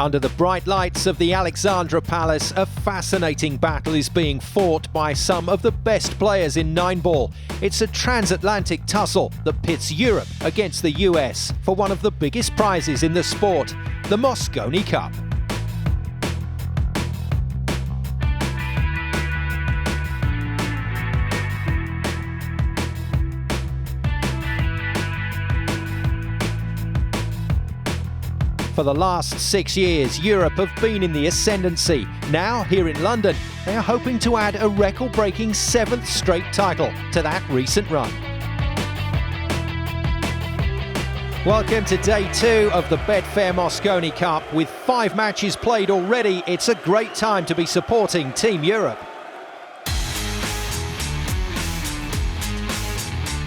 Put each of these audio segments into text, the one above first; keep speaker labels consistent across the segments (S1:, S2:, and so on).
S1: Under the bright lights of the Alexandra Palace, a fascinating battle is being fought by some of the best players in 9-ball. It's a transatlantic tussle that pits Europe against the US for one of the biggest prizes in the sport, the Mosconi Cup. For the last 6 years, Europe have been in the ascendancy. Now, here in London, they are hoping to add a record-breaking 7th straight title to that recent run. Welcome to day 2 of the Betfair Mosconi Cup. With 5 matches played already, it's a great time to be supporting Team Europe.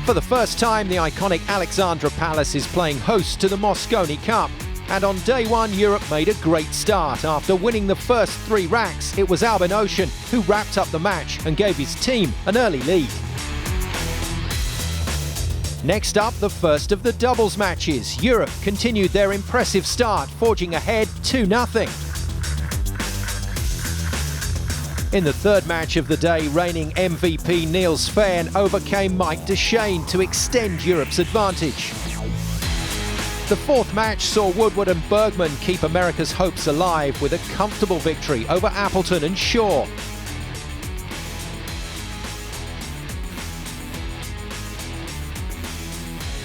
S1: For the first time, the iconic Alexandra Palace is playing host to the Mosconi Cup. And on day 1, Europe made a great start. After winning the first 3 racks, it was Albin Ocean who wrapped up the match and gave his team an early lead. Next up, the first of the doubles matches. Europe continued their impressive start, forging ahead 2-0. In the third match of the day, reigning MVP Niels Feijen overcame Mike Duchesne to extend Europe's advantage. The fourth match saw Woodward and Bergman keep America's hopes alive with a comfortable victory over Appleton and Shaw.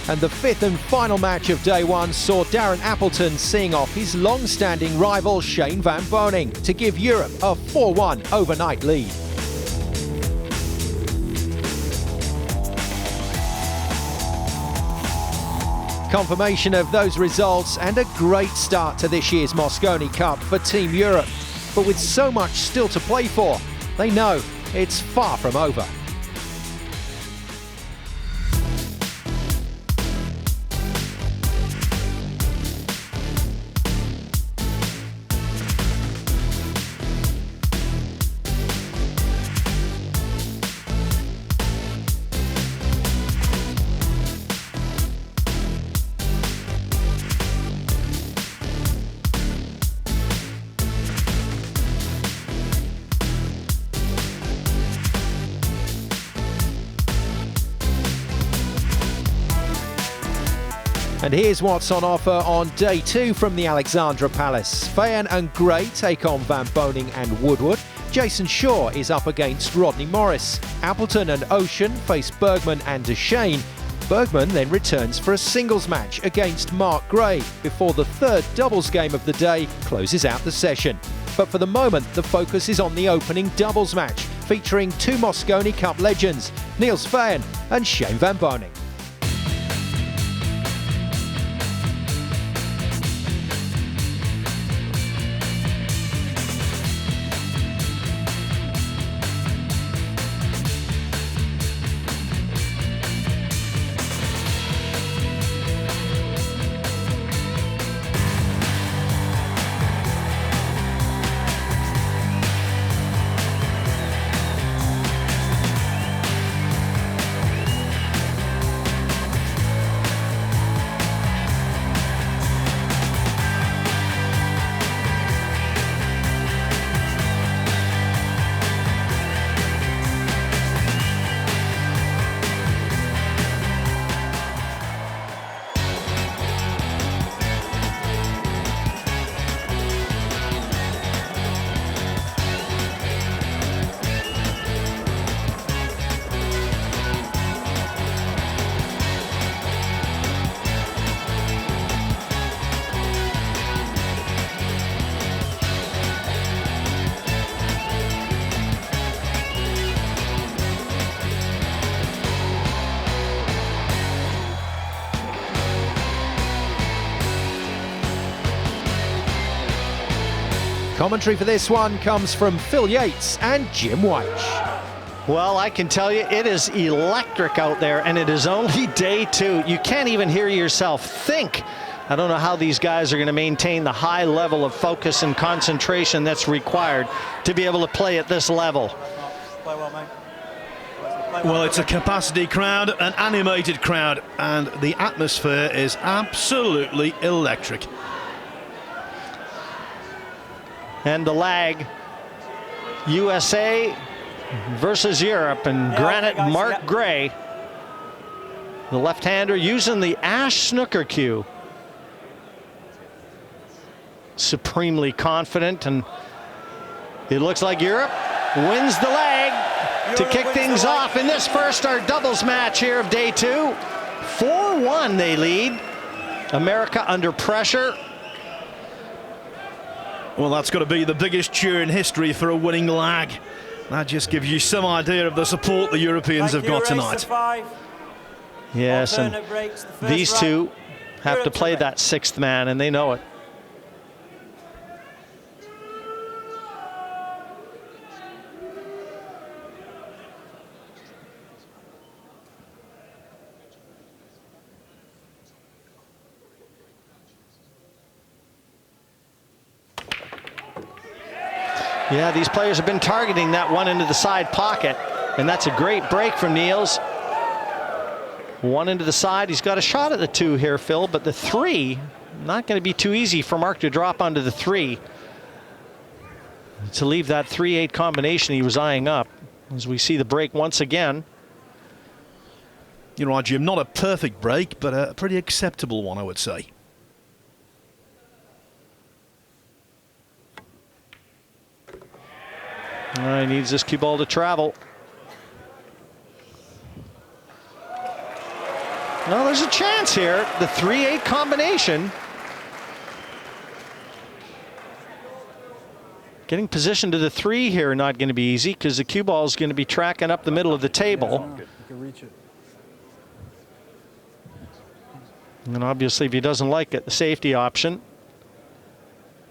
S1: And the fifth and final match of day 1 saw Darren Appleton seeing off his long-standing rival Shane van Boening to give Europe a 4-1 overnight lead. Confirmation of those results and a great start to this year's Mosconi Cup for Team Europe. But with so much still to play for, they know it's far from over. And here's what's on offer on day 2 from the Alexandra Palace. Feijen and Gray take on Van Boening and Woodward. Jason Shaw is up against Rodney Morris. Appleton and Ocean face Bergman and Duchesne. Bergman then returns for a singles match against Mark Gray before the third doubles game of the day closes out the session. But for the moment, the focus is on the opening doubles match, featuring 2 Mosconi Cup legends, Niels Feijen and Shane van Boening. Commentary for this one comes from Phil Yates and Jim White.
S2: Well, I can tell you it is electric out there, and it is only day 2. You can't even hear yourself think. I don't know how these guys are going to maintain the high level of focus and concentration that's required to be able to play at this level.
S3: Play well, mate.
S4: Well, it's a capacity crowd, an animated crowd, and the atmosphere is absolutely electric.
S2: and the lag. USA versus Europe, and granite Mark Gray, the left-hander, using the Ash snooker cue. Supremely confident, and it looks like Europe wins the leg to kick things off in this first our doubles match here of day 2. 4-1 they lead. America under pressure.
S4: Well, that's got to be the biggest cheer in history for a winning lag. That just gives you some idea of the support the Europeans have got tonight.
S2: Yes, and these two have to play that 6th man, and they know it. Yeah, these players have been targeting that one into the side pocket, and that's a great break from Niels. One into the side. He's got a shot at the 2 here, Phil, but the 3, not going to be too easy for Mark to drop onto the 3. To leave that 3-8 combination he was eyeing up, as we see the break once again.
S4: You're right, Jim. Not a perfect break, but a pretty acceptable one, I would say.
S2: He needs this cue ball to travel. Well, there's a chance here. The 3-8 combination. Getting position to the 3 here not going to be easy, because the cue ball is going to be tracking up the middle of the table. And obviously, if he doesn't like it, the safety option.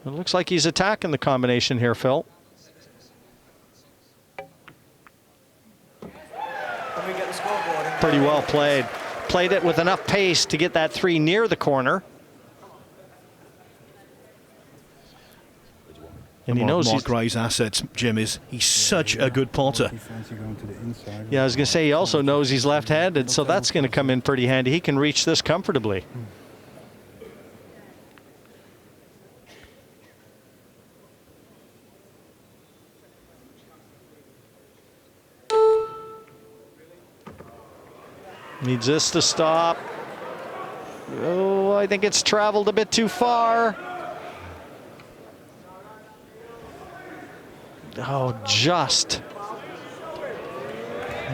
S2: It looks like he's attacking the combination here, Phil. Pretty well played. Played it with enough pace to get that 3 near the corner. And he knows
S4: Mark Gray's assets, Jim, is he's such a good potter.
S2: Yeah, I was going to say he also knows he's left-handed, so that's going to come in pretty handy. He can reach this comfortably. Needs this to stop. Oh, I think it's traveled a bit too far. Oh, just.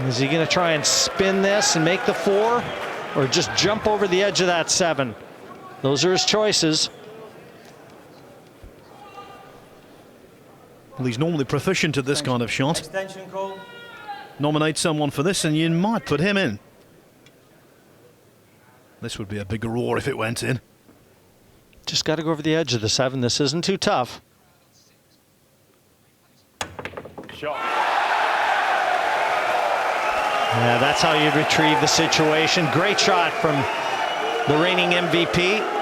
S2: Is he going to try and spin this and make the 4? Or just jump over the edge of that 7? Those are his choices.
S4: Well, he's normally proficient at this kind of shot. Nominate someone for this and you might put him in. This would be a big roar if it went in.
S2: Just got to go over the edge of the 7. This isn't too tough.
S3: Shot.
S2: Yeah, that's how you retrieve the situation. Great shot from the reigning MVP.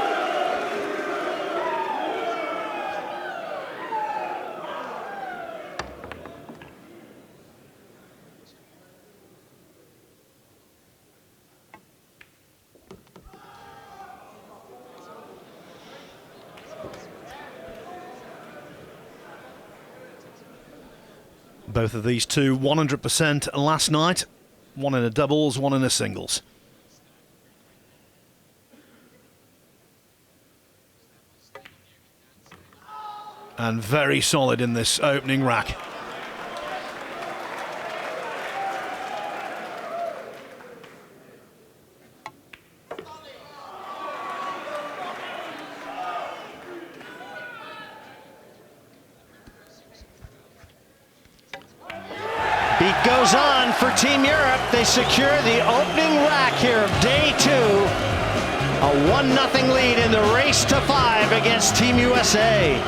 S4: Both of these two 100% last night. One in a doubles, one in a singles. And very solid in this opening rack.
S2: Beat goes on for Team Europe. They secure the opening rack here of day 2. A 1-0 lead in the race to 5 against Team USA.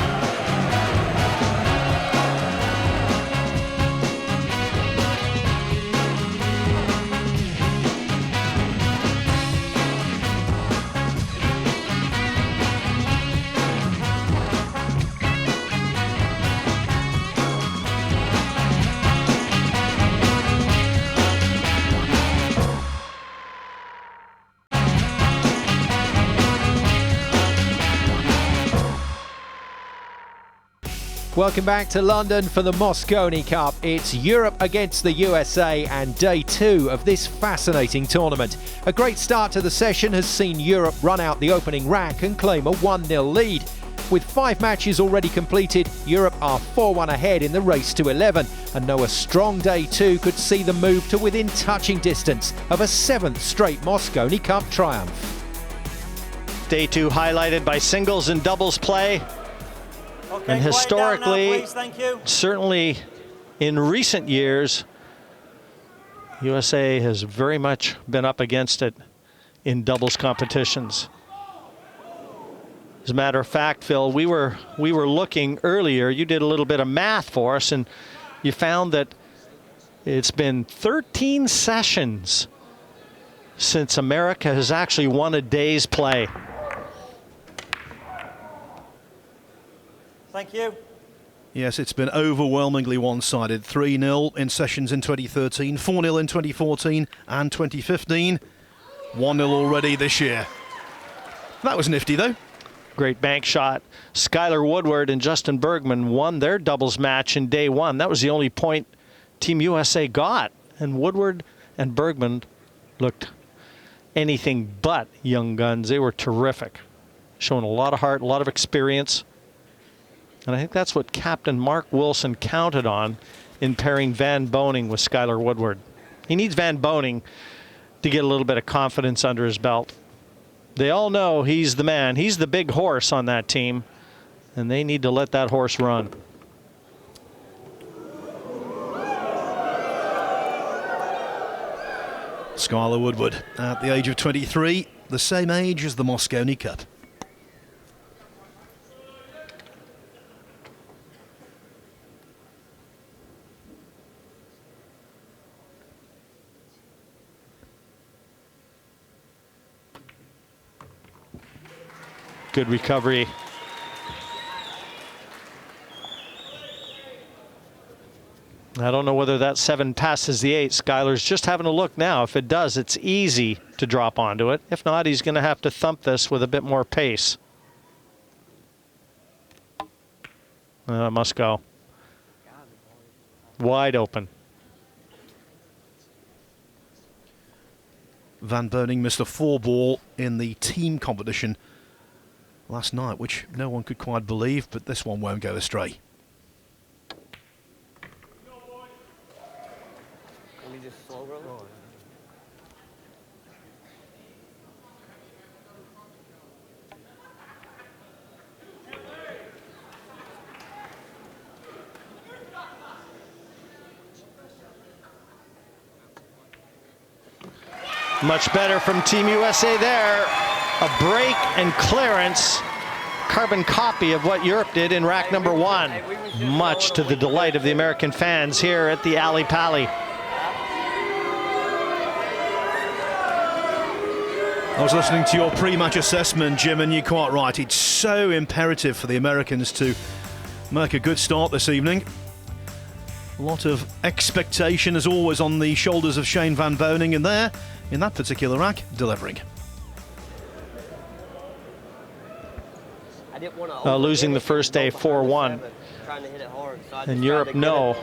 S1: Welcome back to London for the Mosconi Cup. It's Europe against the USA and day 2 of this fascinating tournament. A great start to the session has seen Europe run out the opening rack and claim a 1-0 lead. With 5 matches already completed, Europe are 4-1 ahead in the race to 11 and know a strong day 2 could see them move to within touching distance of a 7th straight Mosconi Cup triumph.
S2: Day 2 highlighted by singles and doubles play.
S3: Okay,
S2: and historically,
S3: now, please. Thank you.
S2: Certainly in recent years, USA has very much been up against it in doubles competitions. As a matter of fact, Phil, we were looking earlier, you did a little bit of math for us, and you found that it's been 13 sessions since America has actually won a day's play.
S3: Thank you.
S4: Yes, it's been overwhelmingly one-sided. 3-0 in sessions in 2013, 4-0 in 2014 and 2015. 1-0 already this year. That was nifty, though.
S2: Great bank shot. Skyler Woodward and Justin Bergman won their doubles match in day 1. That was the only point Team USA got. And Woodward and Bergman looked anything but young guns. They were terrific. Showing a lot of heart, a lot of experience. And I think that's what Captain Mark Wilson counted on in pairing Van Boening with Skyler Woodward. He needs Van Boening to get a little bit of confidence under his belt. They all know he's the man. He's the big horse on that team, and they need to let that horse run.
S4: Skyler Woodward at the age of 23, the same age as the Mosconi Cup.
S2: Good recovery. I don't know whether that 7 passes the 8. Skyler's just having a look now. If it does, it's easy to drop onto it. If not, he's going to have to thump this with a bit more pace. Must go. Wide open.
S4: Van Boening missed a 4-ball in the team competition last night, which no one could quite believe, but this one won't go astray.
S2: Much better from Team USA there. A break and clearance. Carbon copy of what Europe did in rack number 1. Much to the delight of the American fans here at the Ali Pali.
S4: I was listening to your pre-match assessment, Jim, and you're quite right. It's so imperative for the Americans to make a good start this evening. A lot of expectation, as always, on the shoulders of Shane Van Boening, and there, in that particular rack, delivering.
S2: Losing the first day 4-1. And Europe know,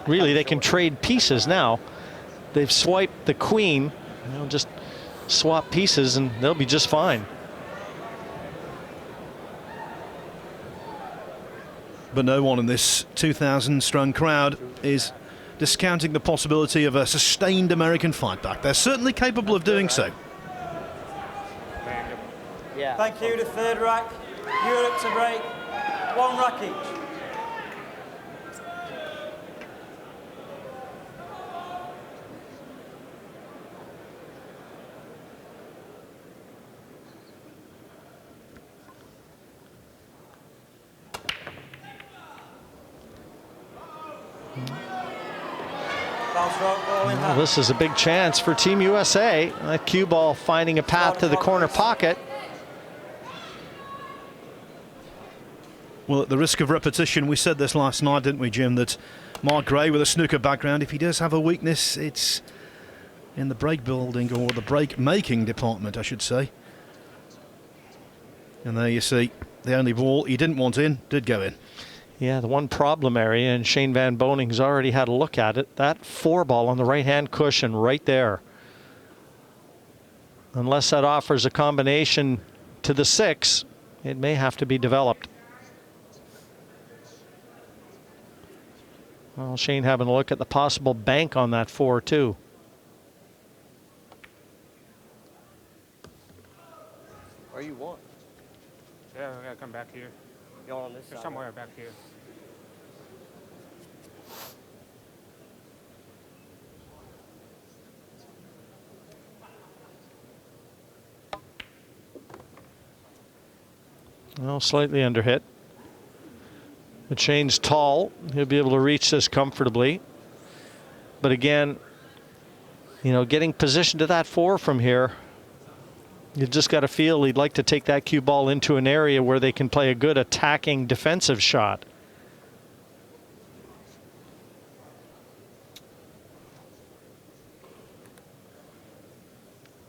S2: really, they can trade pieces now. They've swiped the queen. They'll just swap pieces and they'll be just fine.
S4: But no one in this 2,000-strong crowd is discounting the possibility of a sustained American fight back. They're certainly capable of doing so.
S3: Thank you. The 3rd rack. Europe to break. 1 rack each.
S2: Well, this is a big chance for Team USA. That cue ball finding a path to the corner pocket.
S4: Well, at the risk of repetition, we said this last night, didn't we, Jim, that Mark Gray, with a snooker background, if he does have a weakness, it's in the break building, or the break making department, I should say. And there you see, the only ball he didn't want in did go in.
S2: Yeah, the one problem area, and Shane Van Boning's already had a look at it, that 4-ball on the right-hand cushion right there. Unless that offers a combination to the 6, it may have to be developed. Well, Shane having a look at the possible bank on that 4 too.
S5: Where you want?
S6: Yeah, I gotta come back here.
S5: You're on this side.
S6: Somewhere back here.
S2: Well, slightly under hit. But Shane's tall. He'll be able to reach this comfortably. But again, you know, getting positioned to that 4 from here, you just got to feel he'd like to take that cue ball into an area where they can play a good attacking defensive shot.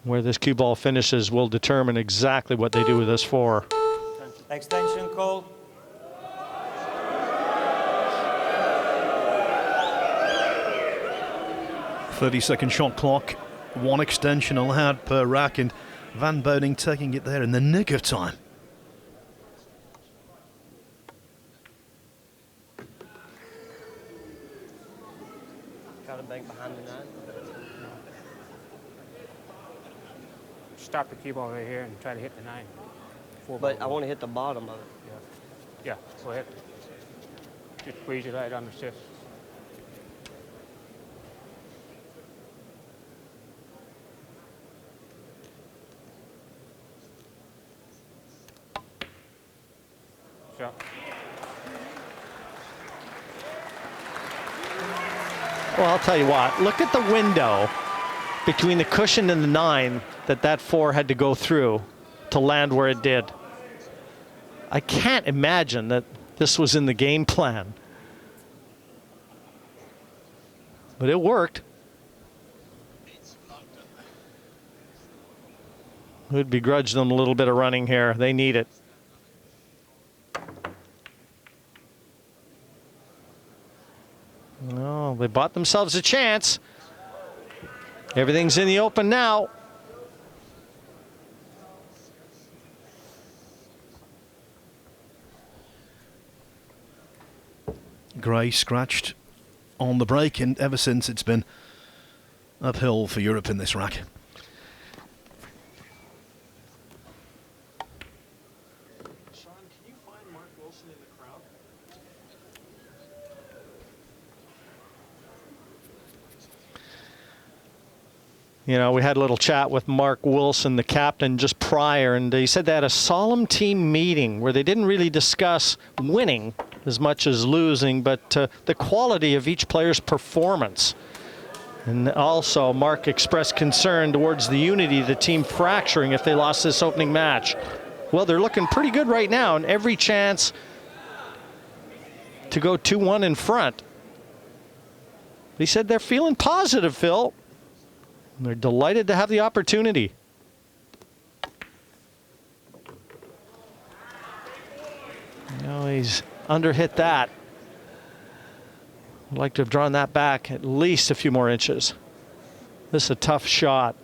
S2: Where this cue ball finishes will determine exactly what they do with this 4.
S3: Extension call.
S4: .30-second shot clock, 1 extension allowed per rack, and Van Boening taking it there in the nick of time.
S5: Got to bank behind the 9.
S6: Stop the cue ball right here and try to hit the 9.
S5: But I want to hit the bottom of it.
S6: Yeah, go ahead. Just squeeze it right on the 6. Shot.
S2: Well, I'll tell you what, look at the window between the cushion and the 9 that 4 had to go through to land where it did. I can't imagine that this was in the game plan. But it worked. Would begrudge them a little bit of running here. They need it. Well, they bought themselves a chance. Everything's in the open now.
S4: Gray scratched on the break, and ever since it's been uphill for Europe in this rack.
S7: Sean, can you find Mark Wilson in the crowd?
S2: You know, we had a little chat with Mark Wilson, the captain, just prior, and he said they had a solemn team meeting where they didn't really discuss winning as much as losing, but the quality of each player's performance. And also, Mark expressed concern towards the unity of the team fracturing if they lost this opening match. Well, they're looking pretty good right now, and every chance to go 2-1 in front. He said they're feeling positive, Phil. And they're delighted to have the opportunity. You know, he's underhit that. I'd like to have drawn that back at least a few more inches. This is a tough shot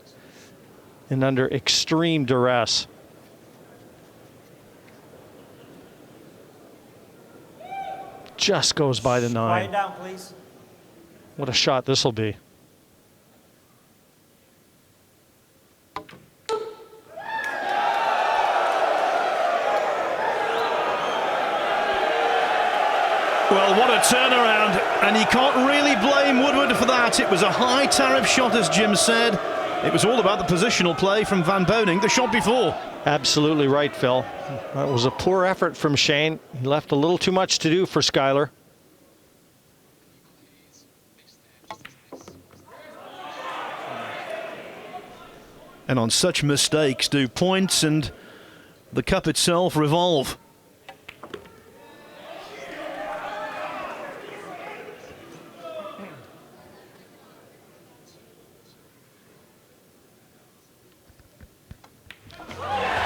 S2: and under extreme duress. Just goes by the 9.
S3: Quiet down, please.
S2: What a shot this will be.
S4: Well, what a turnaround, and you can't really blame Woodward for that. It was a high tariff shot, as Jim said. It was all about the positional play from Van Boening, the shot before.
S2: Absolutely right, Phil. That was a poor effort from Shane. He left a little too much to do for Skyler.
S4: And on such mistakes do points and the cup itself revolve.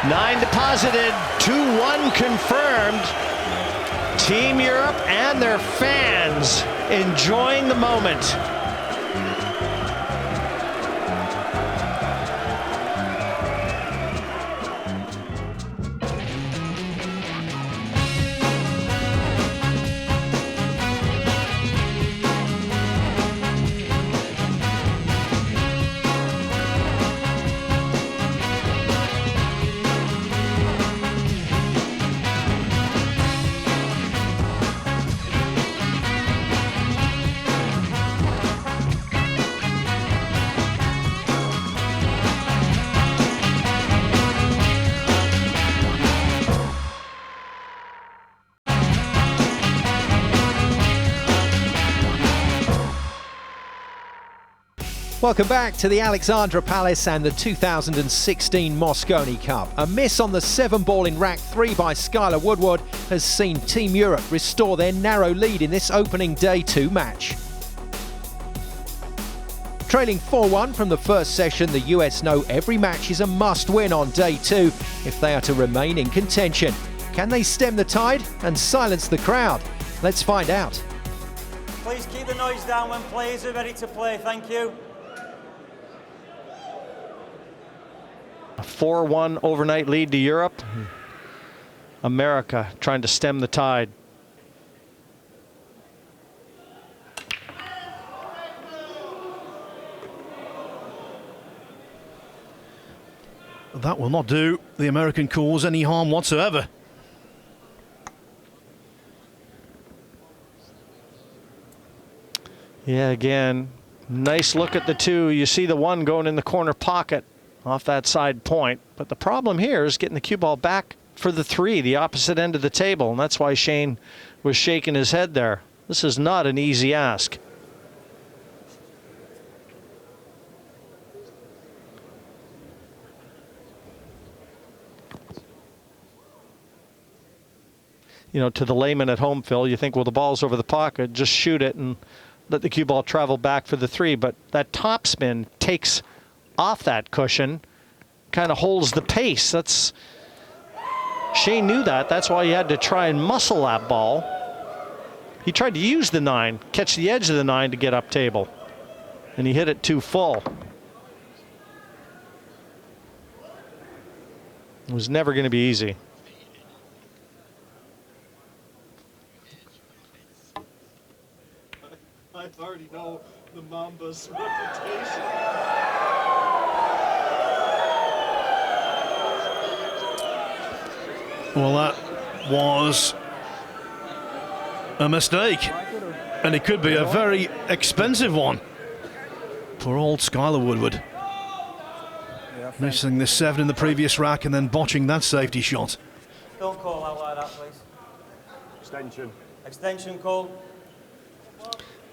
S2: Nine deposited, 2-1 confirmed. Team Europe and their fans enjoying the moment.
S1: Welcome back to the Alexandra Palace and the 2016 Mosconi Cup. A miss on the 7-ball in rack 3 by Skyler Woodward has seen Team Europe restore their narrow lead in this opening day 2 match. Trailing 4-1 from the first session, the US know every match is a must-win on day 2 if they are to remain in contention. Can they stem the tide and silence the crowd? Let's find out.
S3: Please keep the noise down when players are ready to play. Thank you.
S2: A 4-1 overnight lead to Europe. America trying to stem the tide.
S4: That will not do the American cause any harm whatsoever.
S2: Yeah, again, nice look at the two. You see the one going in the corner pocket off that side point. But the problem here is getting the cue ball back for the 3, the opposite end of the table. And that's why Shane was shaking his head there. This is not an easy ask. You know, to the layman at home, Phil, you think, well, the ball's over the pocket, just shoot it and let the cue ball travel back for the 3. But that topspin takes off that cushion, kind of holds the pace. That's Shane knew that. That's why he had to try and muscle that ball. He tried to use the 9, catch the edge of the 9 to get up table, and he hit it too full. It was never going to be easy.
S7: I already know the Mamba's reputation.
S4: Well, that was a mistake, and it could be a very expensive one for old Skyler Woodward. Missing this 7 in the previous rack and then botching that safety shot.
S3: Don't call out like that, please.
S7: Extension.
S3: Extension call.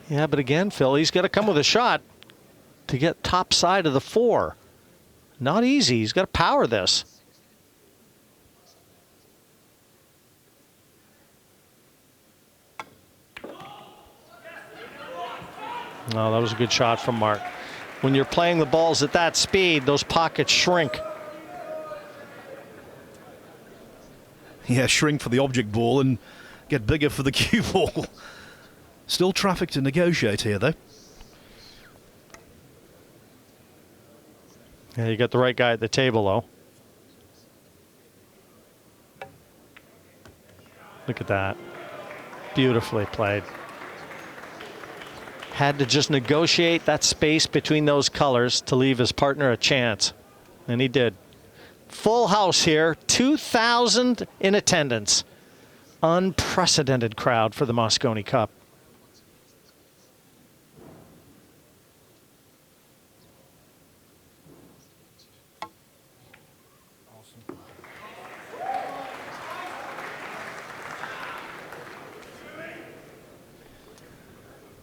S2: Yeah, but again, Phil, he's got to come with a shot to get top side of the 4. Not easy. He's got to power this. No, that was a good shot from Mark. When you're playing the balls at that speed, those pockets shrink.
S4: Yeah, shrink for the object ball and get bigger for the cue ball. Still traffic to negotiate here, though.
S2: Yeah, you got the right guy at the table, though. Look at that. Beautifully played. Had to just negotiate that space between those colors to leave his partner a chance. And he did. Full house here. 2,000 in attendance. Unprecedented crowd for the Mosconi Cup.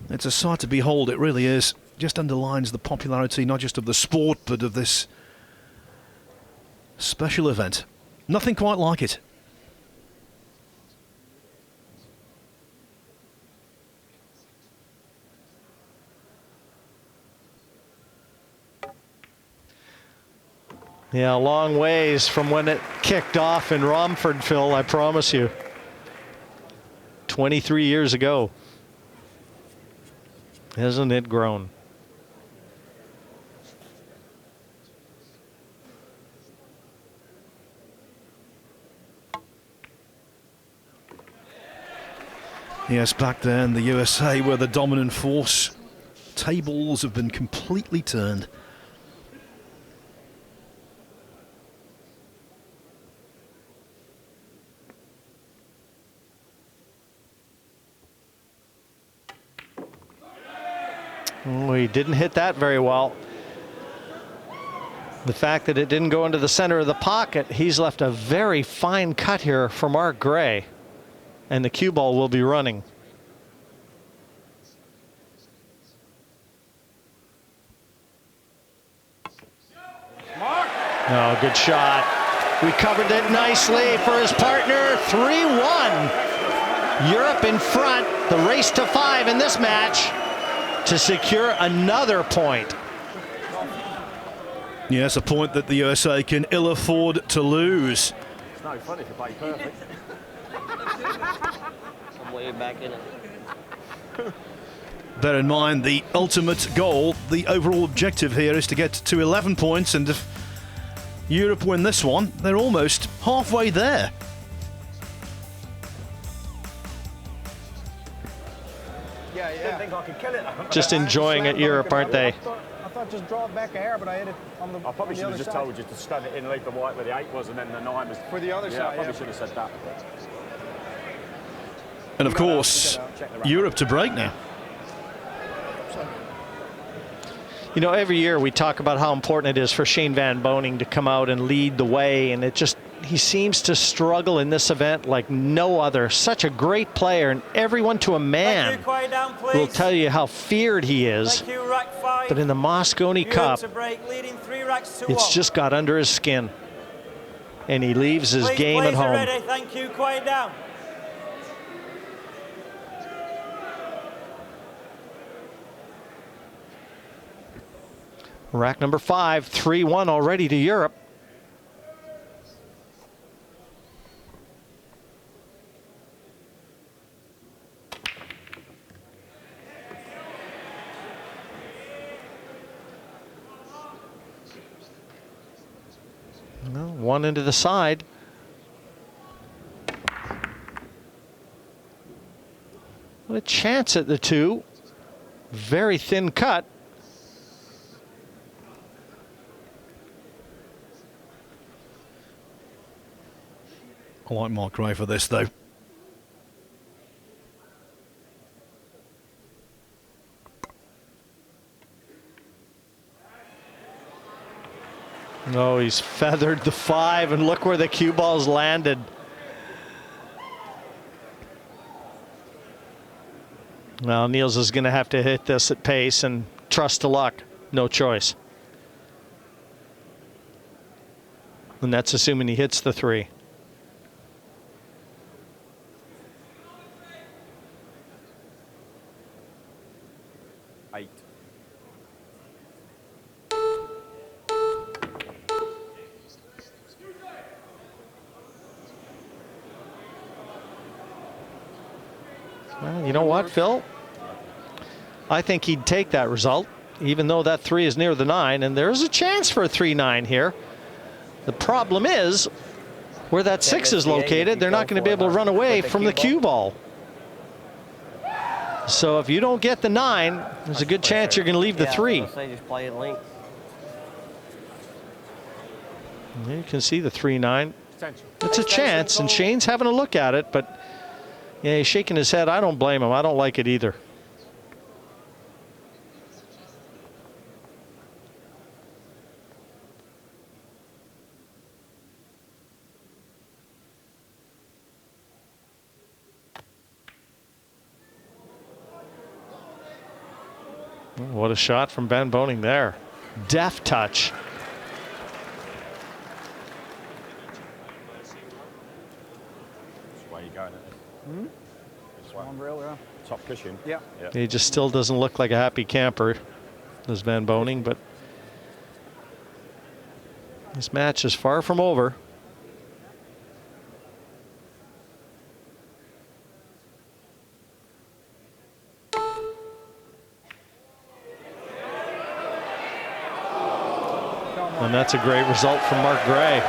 S4: It's a sight to behold, it really is. Just underlines the popularity not just of the sport, but of this special event. Nothing quite like it.
S2: Yeah, a long ways from when it kicked off in Romford, Phil, I promise you. 23 years ago. Hasn't it grown?
S4: Yes, back then the USA were the dominant force. Tables have been completely turned.
S2: Oh, he didn't hit that very well. The fact that it didn't go into the center of the pocket, he's left a very fine cut here for Mark Gray. And the cue ball will be running. Oh, good shot. Recovered it nicely for his partner. 3-1. Europe in front. The race to 5 in this match to secure another point.
S4: Yes, a point that the USA can ill afford to lose.
S5: It's no fun if you play perfect. I'm way back in it.
S4: Bear in mind the ultimate goal, the overall objective here is to get to 11 points, and if Europe win this one, they're almost halfway there.
S8: Didn't think I could kill it.
S2: Just enjoying it, Europe, aren't they?
S8: I thought just draw it back a hair, but I hit it on the.
S9: I probably should have just told you to stun it in, leave the white where the 8 was, and then the 9 was.
S8: For the other
S9: yeah,
S8: side,
S9: I probably
S8: yeah.
S9: should have said that.
S4: And of course, Europe to break now.
S2: You know, every year we talk about how important it is for Shane Van Boening to come out and lead the way, and it just, he seems to struggle in this event like no other. Such a great player, and everyone to a man will tell you how feared he is.
S3: Thank you, rack 5.
S2: But in the Mosconi Cup,
S3: To break, leading 3 racks to
S2: it's
S3: 1.
S2: just got under his skin, and he leaves his
S3: Please,
S2: game at
S3: players are
S2: home.
S3: ready. Thank you. Quiet down.
S2: Rack number 5, 3-1 already to Europe. Well, one into the side. What a chance at the 2. Very thin cut.
S4: I like Mark Gray for this, though.
S2: No, he's feathered the 5, and look where the cue ball's landed. Well, Niels is going to have to hit this at pace and trust to luck. No choice. And that's assuming he hits the 3. Well, you know what, Phil? I think he'd take that result, even though that 3 is near the 9, and there's a chance for a 3-9 here. The problem is, where that 6 is located, they're not going to be able to run away from the cue ball. So if you don't get the 9, there's a good chance you're going to leave the 3.
S5: Just play it link.
S2: You can see the 3-9. It's a chance, and Shane's having a look at it, but yeah, he's shaking his head. I don't blame him. I don't like it either. What a shot from Van Boening there. Deft touch.
S9: Top cushion.
S8: Yeah.
S2: He just still doesn't look like a happy camper, does Van Boening, but this match is far from over. And that's a great result from Mark Gray.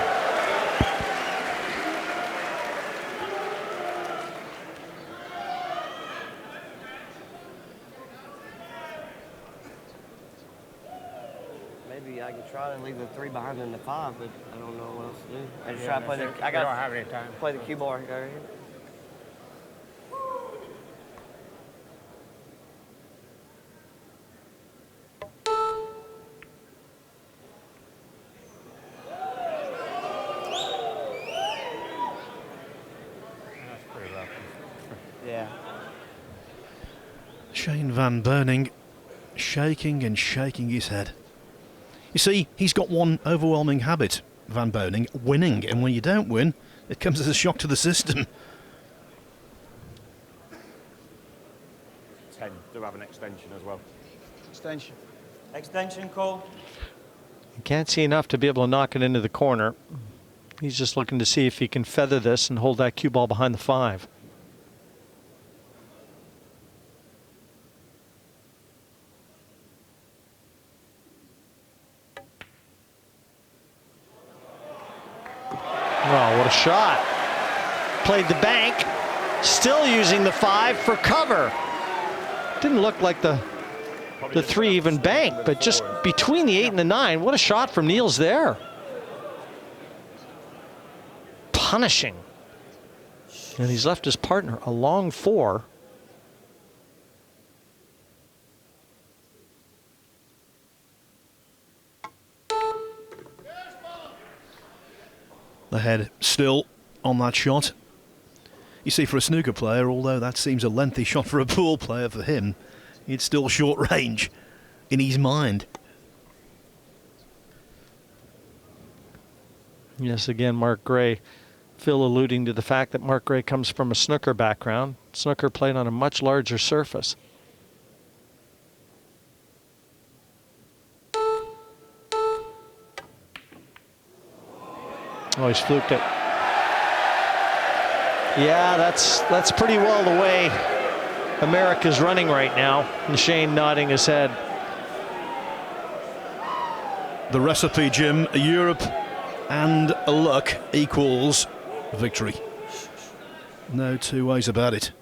S5: Maybe I could try and leave the 3 behind in the 5, but I don't know what else to do. I just
S6: Yeah,
S5: try to play
S6: that's it.
S5: the. I
S6: We don't
S5: got
S6: have any time.
S5: play the cue ball right here.
S6: That's pretty rough.
S5: Yeah.
S4: Shane Van Boening shaking and shaking his head. You see, he's got one overwhelming habit, Van Boening, winning. And when you don't win, it comes as a shock to the system.
S9: 10 do have an extension as well.
S8: Extension.
S3: Extension call.
S2: You can't see enough to be able to knock it into the corner. He's just looking to see if he can feather this and hold that cue ball behind the 5. Oh, what a shot. Played the bank, still using the 5 for cover. Didn't look like the 3 even banked, but just between the 8 and the 9, what a shot from Niels there. Punishing. And he's left his partner a long 4.
S4: The head still on that shot. You see, for a snooker player, although that seems a lengthy shot for a pool player, for him, it's still short range in his mind.
S2: Yes, again, Mark Gray. Phil alluding to the fact that Mark Gray comes from a snooker background. Snooker played on a much larger surface. Oh, he's fluked it. Yeah, that's pretty well the way America's running right now. And Shane nodding his head.
S4: The recipe, Jim, Europe and luck equals victory. No two ways about it.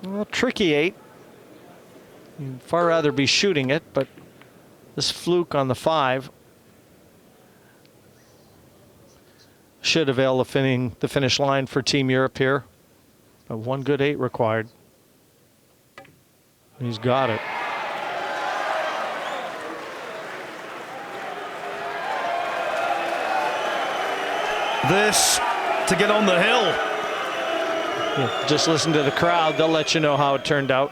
S2: Well, tricky 8. You'd far rather be shooting it, but this fluke on the 5 should avail the finish line for Team Europe here. But one good 8 required. He's got it.
S4: This to get on the hill.
S2: Yeah, just listen to the crowd. They'll let you know how it turned out.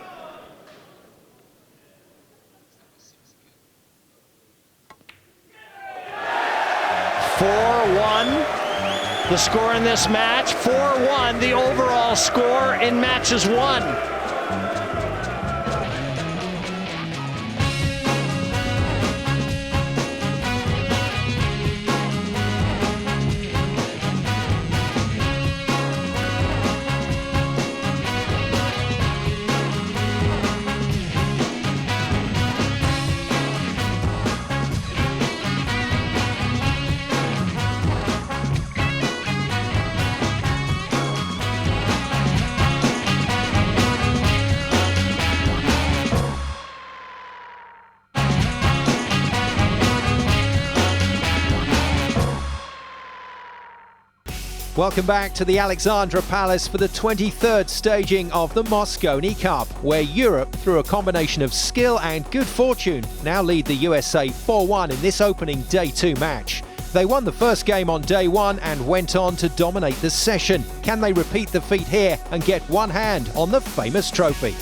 S2: The score in this match, 4-1, the overall score in matches 1.
S1: Welcome back to the Alexandra Palace for the 23rd staging of the Mosconi Cup, where Europe, through a combination of skill and good fortune, now lead the USA 4-1 in this opening Day 2 match. They won the first game on Day 1 and went on to dominate the session. Can they repeat the feat here and get one hand on the famous trophy?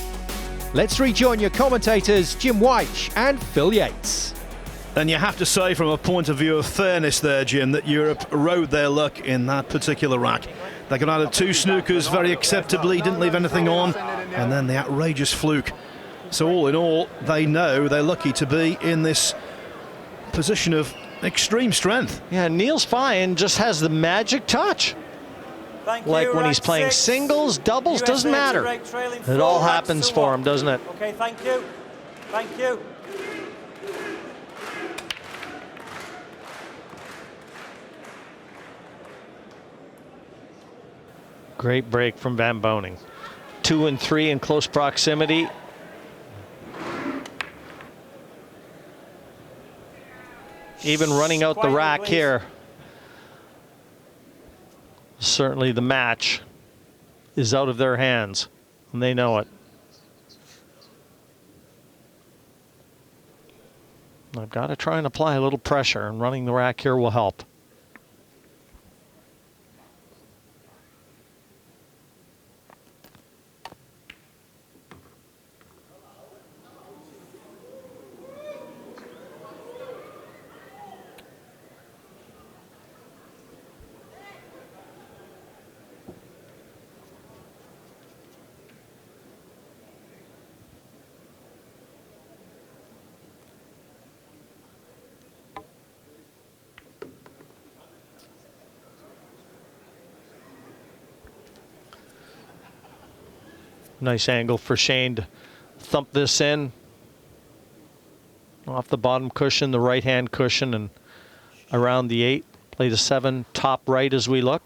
S1: Let's rejoin your commentators Jim White and Phil Yates.
S4: And you have to say, from a point of view of fairness there, Jim, that Europe rode their luck in that particular rack. They got out of 2 snookers very acceptably, didn't leave anything on, and then the outrageous fluke. So all in all, they know they're lucky to be in this position of extreme strength.
S2: Yeah, Niels Feijen just has the magic touch.
S3: Thank
S2: Like
S3: you,
S2: when he's
S3: rack
S2: playing
S3: 6.
S2: singles, doubles,
S3: USA
S2: doesn't matter.
S3: break, trailing
S2: It all
S3: 4 racks
S2: happens
S3: to
S2: for
S3: 1.
S2: him, doesn't it?
S3: Okay, thank you. Thank you.
S2: Great break from Van Boening. 2 and 3 in close proximity. Even running out the rack here. Certainly the match is out of their hands, and they know it. I've got to try and apply a little pressure, and running the rack here will help. Nice angle for Shane to thump this in. Off the bottom cushion, the right-hand cushion, and around the 8. Play the 7 top right as we look.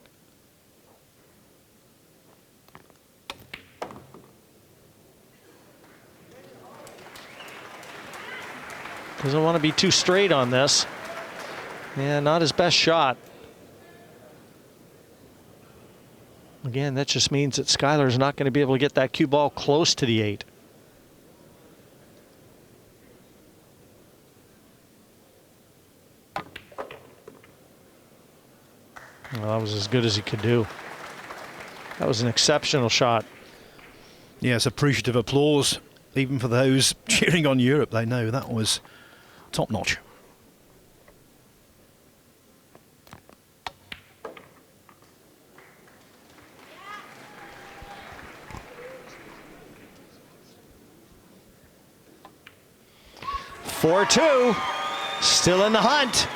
S2: Doesn't want to be too straight on this. Yeah, not his best shot. Again, that just means that Skyler's not going to be able to get that cue ball close to the 8. Well, that was as good as he could do. That was an exceptional shot.
S4: Yes, appreciative applause, even for those cheering on Europe. They know that was top-notch.
S2: (4-2), still in the hunt.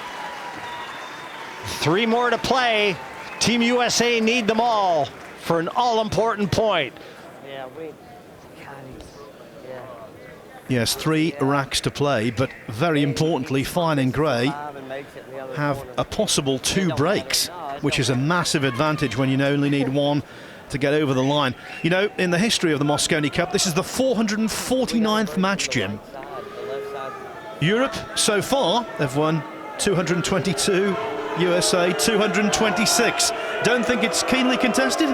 S2: 3 more to play. Team USA need them all for an all-important point.
S5: Yeah, yeah.
S4: Yes, 3 racks to play, but very importantly, Feijen and Gray have a possible 2 breaks, which is a massive advantage when you only need 1 to get over the line. You know, in the history of the Mosconi Cup, this is the 449th match, Jim. Europe, so far, have won 222, USA 226. Don't think it's keenly contested?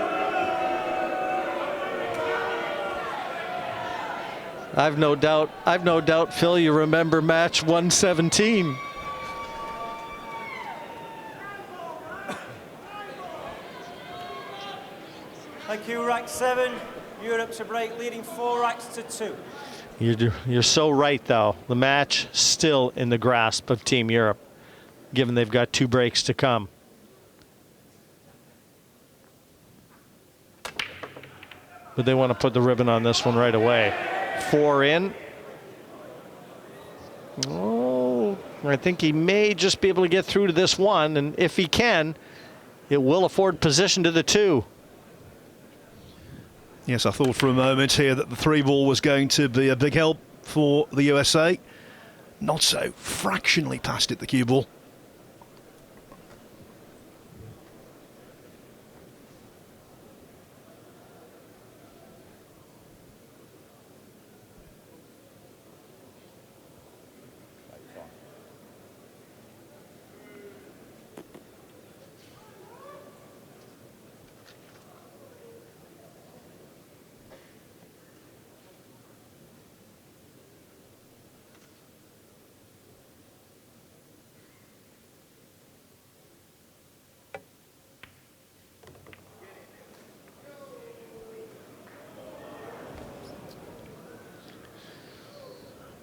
S2: I've no doubt, Phil, you remember match 117.
S3: Thank you, rack 7. Europe to break, leading 4 racks to 2.
S2: You're so right, though. The match still in the grasp of Team Europe, given they've got 2 breaks to come. But they want to put the ribbon on this one right away. 4 in. Oh, I think he may just be able to get through to this one, and if he can, it will afford position to the 2.
S4: Yes, I thought for a moment here that the 3 ball was going to be a big help for the USA. Not so. Fractionally past it, the cue ball.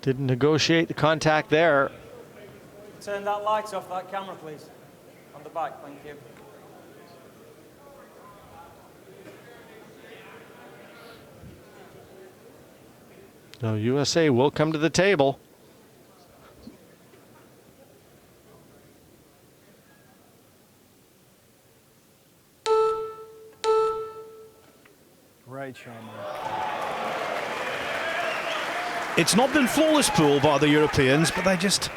S2: Didn't negotiate the contact there.
S3: Turn that light off that camera, please. On the back, thank you.
S2: No, USA will come to the table.
S8: Great shot, man.
S4: It's not been flawless pool by the Europeans, but they just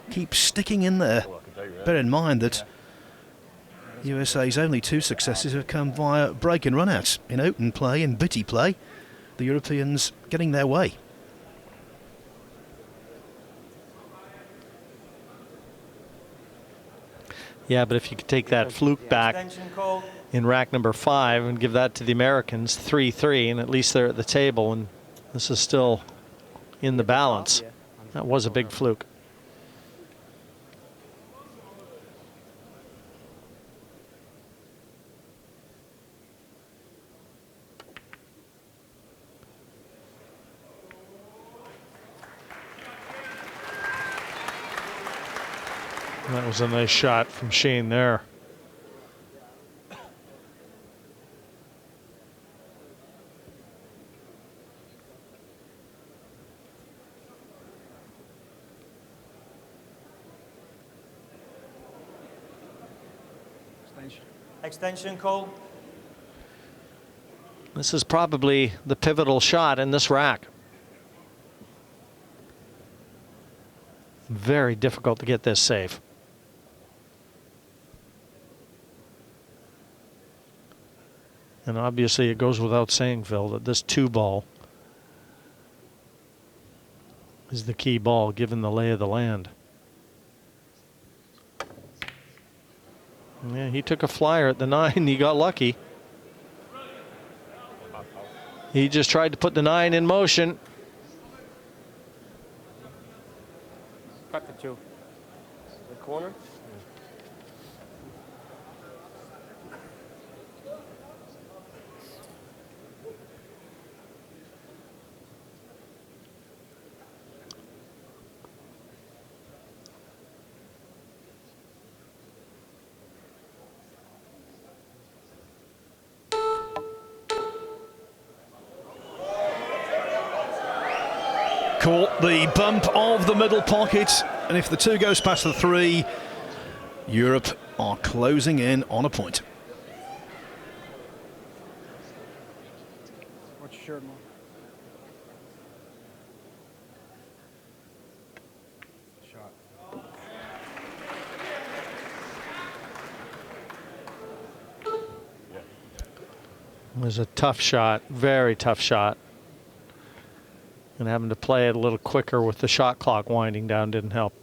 S4: keep sticking in there. Bear in mind that USA's only 2 successes have come via break and run-outs. In open play and bitty play, the Europeans getting their way.
S2: Yeah, but if you could take that fluke back in rack number 5 and give that to the Americans, 3-3, and at least they're at the table, and this is still in the balance. That was a big fluke. That was a nice shot from Shane there.
S3: Extension call.
S2: This is probably the pivotal shot in this rack. Very difficult to get this safe. And obviously it goes without saying, Phil, that this 2-ball is the key ball given the lay of the land. Yeah, he took a flyer at the 9. He got lucky. He just tried to put the 9 in motion.
S5: Cut the 2. The corner.
S4: Caught the bump of the middle pocket, and if the 2 goes past the 3, Europe are closing in on a point.
S8: What's your shirt, man? Shot.
S2: It was a tough shot, very tough shot. And having to play it a little quicker with the shot clock winding down didn't help.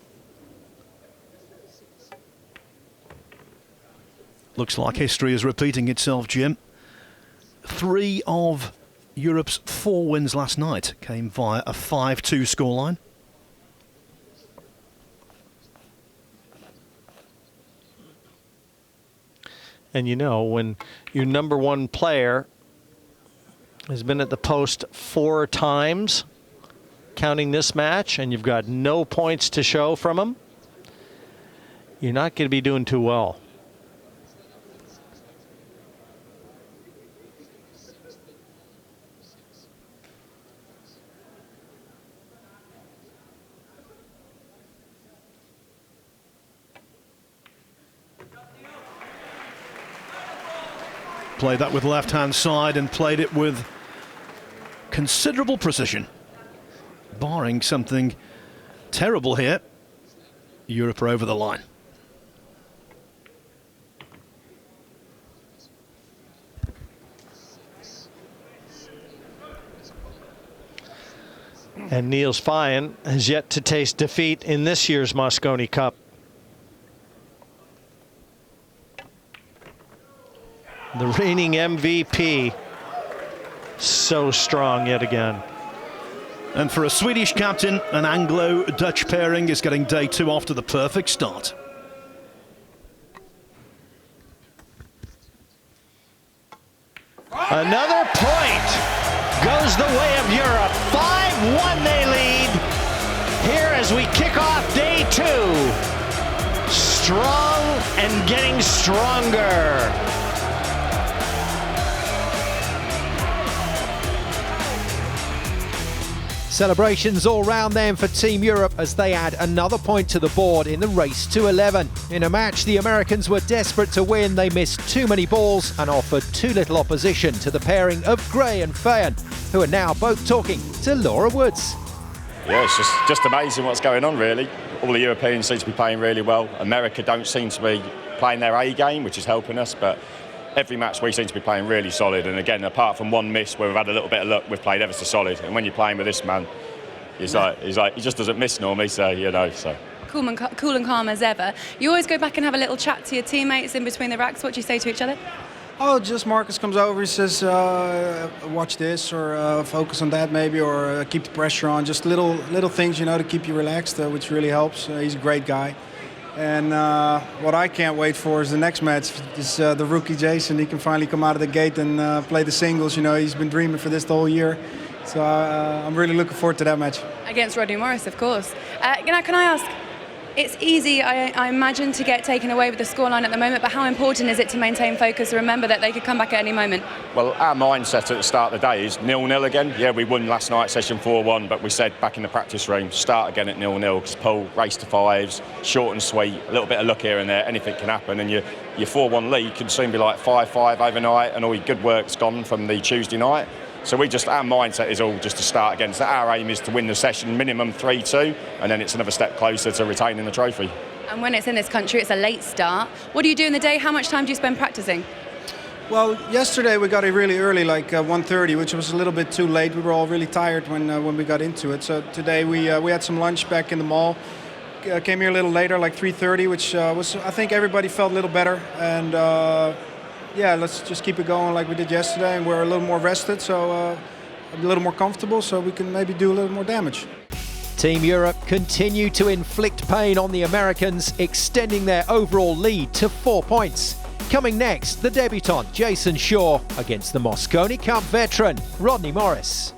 S4: Looks like history is repeating itself, Jim. 3 of Europe's 4 wins last night came via a 5-2 scoreline.
S2: And you know, when your #1 player has been at the post 4 times, counting this match, and you've got no points to show from him, you're not going to be doing too well.
S4: Played that with left-hand side and played it with considerable precision. Barring something terrible here, Europe are over the line.
S2: And Niels Feijen has yet to taste defeat in this year's Mosconi Cup. The reigning MVP, so strong yet again.
S4: And for a Swedish captain, an Anglo-Dutch pairing is getting day 2 off to the perfect start.
S2: Another point goes the way of Europe. 5-1 they lead here as we kick off day 2. Strong and getting stronger.
S1: Celebrations all round then for Team Europe as they add another point to the board in the race to 11. In a match the Americans were desperate to win, they missed too many balls and offered too little opposition to the pairing of Gray and Feijen, who are now both talking to Laura Woods.
S9: Yeah, it's just amazing what's going on, really. All the Europeans seem to be playing really well. America don't seem to be playing their A game, which is helping us, but every match we seem to be playing really solid. And again, apart from one miss where we've had a little bit of luck, we've played ever so solid. And when you're playing with this man, he's like he just doesn't miss normally, so you know. So
S10: cool and calm as ever. You always go back and have a little chat to your teammates in between the racks. What do you say to each other?
S8: Oh, just Marcus comes over, he says, watch this, or focus on that maybe, or keep the pressure on. Just little things, you know, to keep you relaxed, which really helps. He's a great guy. And what I can't wait for is the next match. Is the rookie Jason. He can finally come out of the gate and play the singles. You know, he's been dreaming for this the whole year. So I'm really looking forward to that match.
S10: Against Rodney Morris, of course. Now, can I ask, it's easy, I imagine, to get taken away with the scoreline at the moment, but how important is it to maintain focus and remember that they could come back at any moment?
S9: well, our mindset at the start of the day is 0-0 again. Yeah, we won last night, session 4-1, but we said back in the practice room, start again at 0-0, because pull, race to fives, short and sweet, a little bit of luck here and there, anything can happen, and your 4-1 lead can soon be like 5-5 overnight, and all your good work's gone from the Tuesday night. So our mindset is all just to start again. So our aim is to win the session minimum 3-2, and then it's another step closer to retaining the trophy.
S10: And when it's in this country, it's a late start. What do you do in the day? How much time do you spend practicing?
S8: Well, yesterday we got it really early, like 1:30, which was a little bit too late. We were all really tired when we got into it. So today we had some lunch back in the mall. Came here a little later, like 3:30, which was, I think everybody felt a little better. And yeah, let's just keep it going like we did yesterday, and we're a little more rested, so a little more comfortable, so we can maybe do a little more damage.
S1: Team Europe continue to inflict pain on the Americans, extending their overall lead to 4 points. Coming next, the debutant Jason Shaw against the Mosconi Cup veteran Rodney Morris.